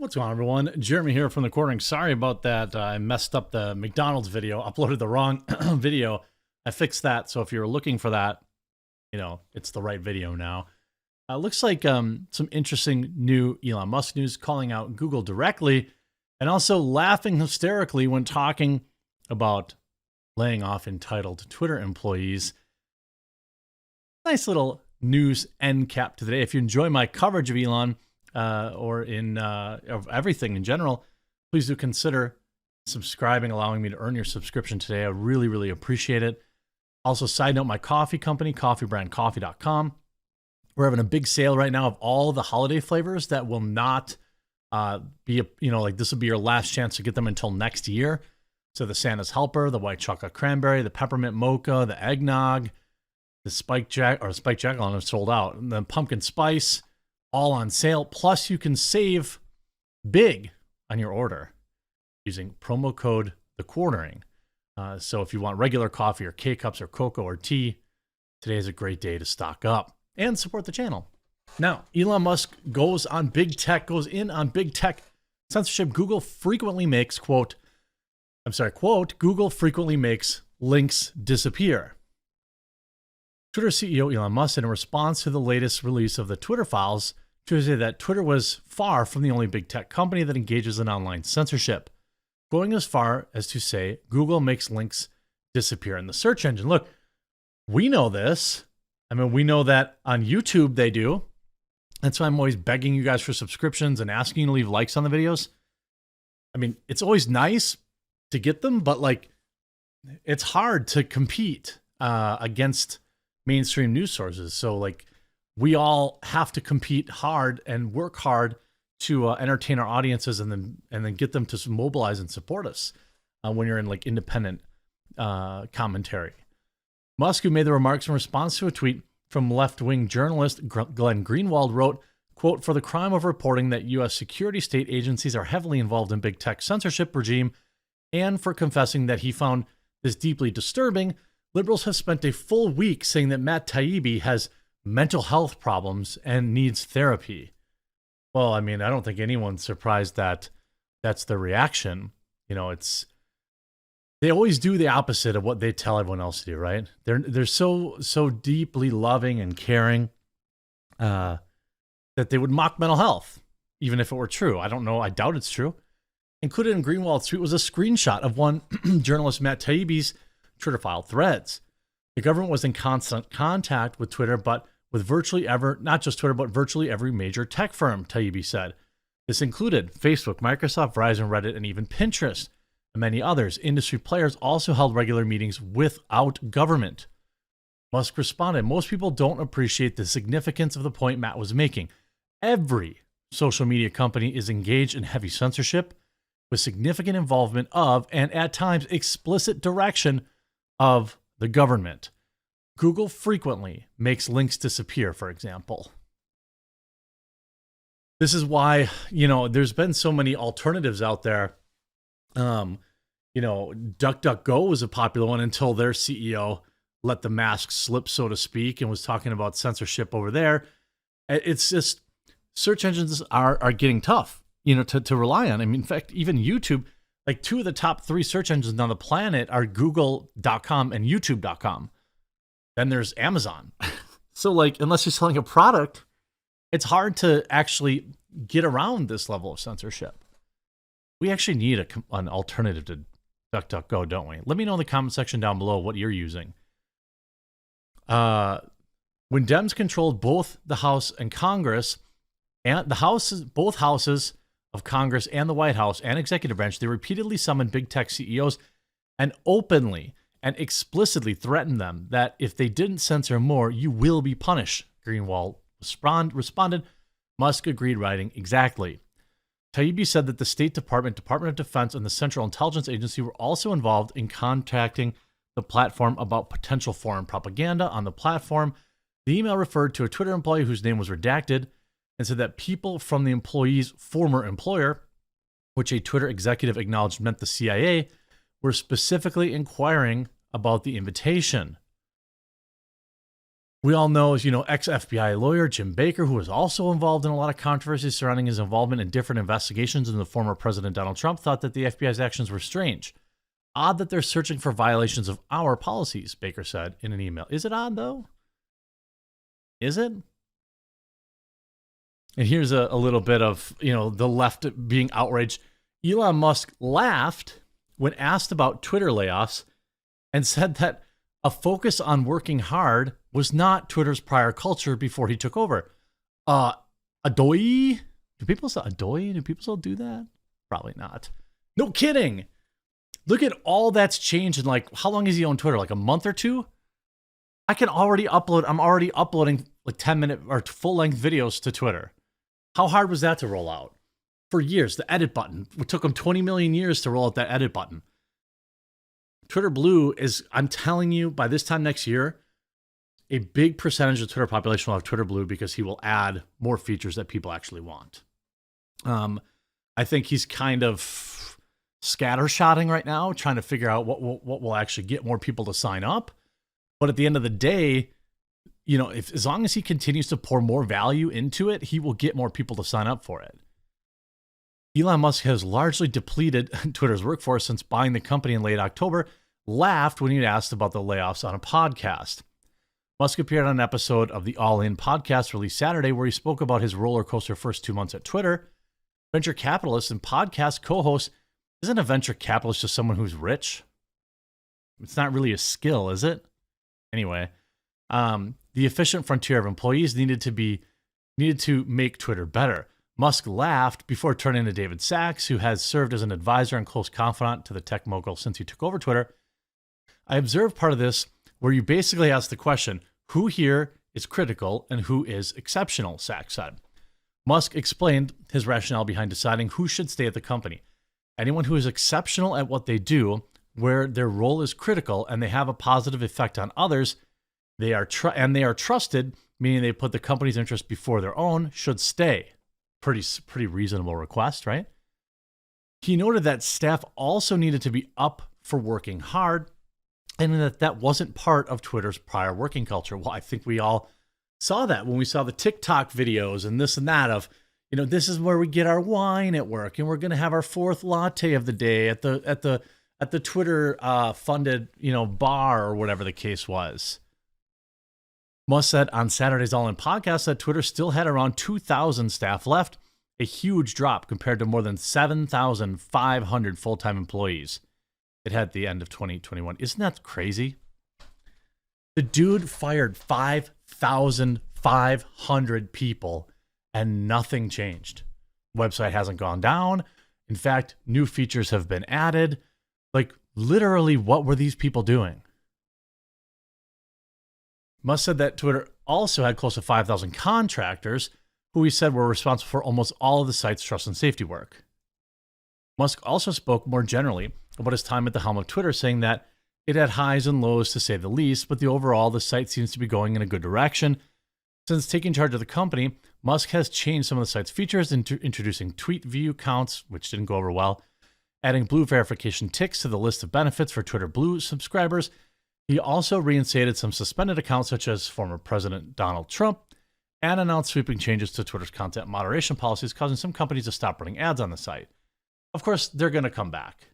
What's going on, everyone? Jeremy here from the Quartering. Sorry about that. I messed up the McDonald's video, uploaded the wrong video. I fixed that, so if you're looking for that, it's the right video now. Looks like some interesting new Elon Musk news calling out Google directly and also laughing hysterically when talking about laying off entitled Twitter employees. Nice little news end cap to the day. If you enjoy my coverage of Elon, or of everything in general, please do consider subscribing, allowing me to earn your subscription today. I really, really appreciate it. Also, side note, my coffee company, coffeebrandcoffee.com, we're having a big sale right now of all the holiday flavors that will not be, this will be your last chance to get them until next year. So the Santa's Helper, the white chocolate cranberry, the peppermint mocha, the eggnog, the spike jack, I'm sold out, and the pumpkin spice, all on sale. Plus, you can save big on your order using promo code The Quartering. So if you want regular coffee or K-Cups or cocoa or tea, today is a great day to stock up and support the channel. Now, Elon Musk goes in on big tech censorship. Google frequently makes, quote, Google frequently makes links disappear. Twitter CEO Elon Musk, in a response to the latest release of the Twitter files, Tuesday that Twitter was far from the only big tech company that engages in online censorship, going as far as to say Google makes links disappear in the search engine. Look, we know this. We know that on YouTube they do. That's why I'm always begging you guys for subscriptions and asking you to leave likes on the videos. It's always nice to get them, but it's hard to compete against mainstream news sources. So we all have to compete hard and work hard to entertain our audiences and then get them to mobilize and support us when you're in independent commentary. Musk, who made the remarks in response to a tweet from left-wing journalist Glenn Greenwald, wrote, quote, "For the crime of reporting that U.S. security state agencies are heavily involved in big tech censorship regime and for confessing that he found this deeply disturbing, liberals have spent a full week saying that Matt Taibbi has mental health problems and needs therapy." Well, I don't think anyone's surprised that that's the reaction. They always do the opposite of what they tell everyone else to do, right? They're so deeply loving and caring that they would mock mental health, even if it were true. I don't know. I doubt it's true. Included in Greenwald's tweet was a screenshot of one journalist Matt Taibbi's Twitter file threads. The government was in constant contact with Twitter, but with not just Twitter, but virtually every major tech firm, Taibbi said. This included Facebook, Microsoft, Verizon, Reddit, and even Pinterest, and many others. Industry players also held regular meetings without government. Musk responded, "Most people don't appreciate the significance of the point Matt was making. Every social media company is engaged in heavy censorship with significant involvement of, and at times explicit direction of, the government. Google frequently makes links disappear, for example." This is why, there's been so many alternatives out there. DuckDuckGo was a popular one until their CEO let the mask slip, so to speak, and was talking about censorship over there. It's just, search engines are getting tough, to rely on. In fact, even YouTube, two of the top 3 search engines on the planet are google.com and youtube.com. Then there's Amazon. So unless you're selling a product, it's hard to actually get around this level of censorship. We actually need an alternative to DuckDuckGo, don't we? Let me know in the comment section down below what you're using. When Dems controlled both the House and Congress, and both houses of Congress and the White House and executive branch, they repeatedly summoned big tech CEOs and openly and explicitly threatened them that if they didn't censor more, you will be punished. Greenwald responded. Musk agreed, writing, "Exactly." Taibbi said that the State Department, Department of Defense, and the Central Intelligence Agency were also involved in contacting the platform about potential foreign propaganda on the platform. The email referred to a Twitter employee whose name was redacted and said that people from the employee's former employer, which a Twitter executive acknowledged meant the CIA, were specifically inquiring about the invitation. We all know, as you know, ex-FBI lawyer Jim Baker, who was also involved in a lot of controversies surrounding his involvement in different investigations into the former President Donald Trump, thought that the FBI's actions were strange. Odd that they're searching for violations of our policies, Baker said in an email. Is it odd, though? Is it? And here's a little bit of, the left being outraged. Elon Musk laughed when asked about Twitter layoffs and said that a focus on working hard was not Twitter's prior culture before he took over. Adoy? Do people still adoy? Do people still do that? Probably not. No kidding. Look at all that's changed in how long has he owned Twitter? Like a month or two? I'm already uploading 10-minute or full-length videos to Twitter. How hard was that to roll out? For years, the edit button. It took them 20 million years to roll out that edit button. Twitter Blue is, I'm telling you, by this time next year, a big percentage of the Twitter population will have Twitter Blue because he will add more features that people actually want. I think he's kind of scattershotting right now, trying to figure out what will actually get more people to sign up. But at the end of the day, as long as he continues to pour more value into it, he will get more people to sign up for it. Elon Musk has largely depleted Twitter's workforce since buying the company in late October, laughed when he asked about the layoffs on a podcast. Musk appeared on an episode of the All In podcast released Saturday where he spoke about his roller coaster first 2 months at Twitter. Venture capitalist and podcast co-host, isn't a venture capitalist just someone who's rich? It's not really a skill, is it? Anyway, the efficient frontier of employees needed to make Twitter better. Musk laughed before turning to David Sachs, who has served as an advisor and close confidant to the tech mogul since he took over Twitter. I observed part of this where you basically ask the question, who here is critical and who is exceptional, Sachs said. Musk explained his rationale behind deciding who should stay at the company. Anyone who is exceptional at what they do, where their role is critical and they have a positive effect on others, they are trusted, meaning they put the company's interest before their own, should stay. Pretty reasonable request, right? He noted that staff also needed to be up for working hard and that wasn't part of Twitter's prior working culture. Well, I think we all saw that when we saw the TikTok videos and this and that of, this is where we get our wine at work and we're going to have our fourth latte of the day at the Twitter funded, bar or whatever the case was. Musk said on Saturday's All In podcast that Twitter still had around 2,000 staff left, a huge drop compared to more than 7,500 full-time employees it had at the end of 2021. Isn't that crazy? The dude fired 5,500 people and nothing changed. Website hasn't gone down. In fact, new features have been added. Literally, what were these people doing? Musk said that Twitter also had close to 5,000 contractors who he said were responsible for almost all of the site's trust and safety work. Musk also spoke more generally about his time at the helm of Twitter, saying that it had highs and lows to say the least, but the site seems to be going in a good direction. Since taking charge of the company, Musk has changed some of the site's features, introducing tweet view counts, which didn't go over well, adding blue verification ticks to the list of benefits for Twitter Blue subscribers. He also reinstated some suspended accounts, such as former President Donald Trump, and announced sweeping changes to Twitter's content moderation policies, causing some companies to stop running ads on the site. Of course, they're going to come back.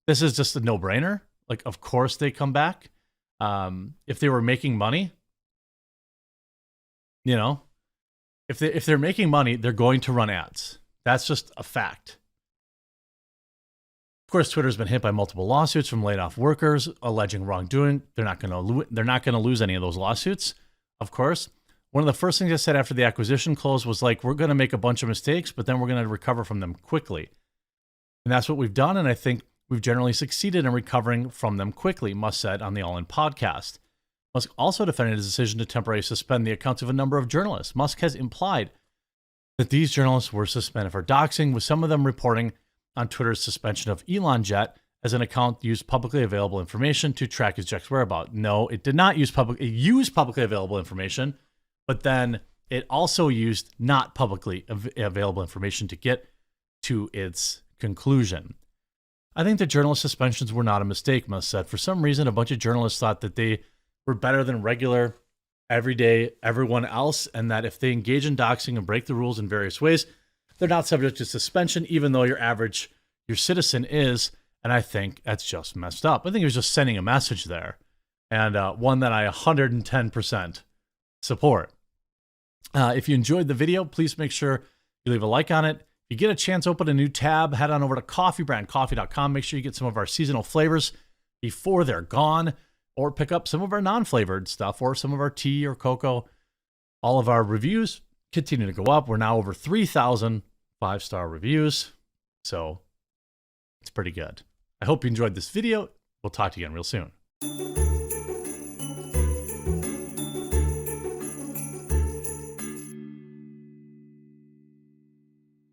This is just a no-brainer. Of course they come back. If they were making money, if they're making money, they're going to run ads. That's just a fact. Of course, Twitter's been hit by multiple lawsuits from laid off workers alleging wrongdoing. They're not going to lose any of those lawsuits, of course. One of the first things I said after the acquisition closed was we're going to make a bunch of mistakes, but then we're going to recover from them quickly. And that's what we've done, and I think we've generally succeeded in recovering from them quickly, Musk said on the All In podcast. Musk also defended his decision to temporarily suspend the accounts of a number of journalists. Musk has implied that these journalists were suspended for doxing, with some of them reporting on Twitter's suspension of Elon Jet as an account used publicly available information to track his jet's whereabouts. No, it did not use it used publicly available information, but then it also used not publicly available information to get to its conclusion. I think the journalist suspensions were not a mistake, Musk said. For some reason, a bunch of journalists thought that they we're better than regular, everyday, everyone else, and that if they engage in doxing and break the rules in various ways, they're not subject to suspension, even though your citizen is. And I think that's just messed up. I think he was just sending a message there, and one that I 110% support. If you enjoyed the video, please make sure you leave a like on it. If you get a chance, open a new tab, head on over to coffeebrandcoffee.com. Make sure you get some of our seasonal flavors before they're gone, or pick up some of our non-flavored stuff or some of our tea or cocoa. All of our reviews continue to go up. We're now over 3,000 5-star reviews, so it's pretty good. I hope you enjoyed this video. We'll talk to you again real soon.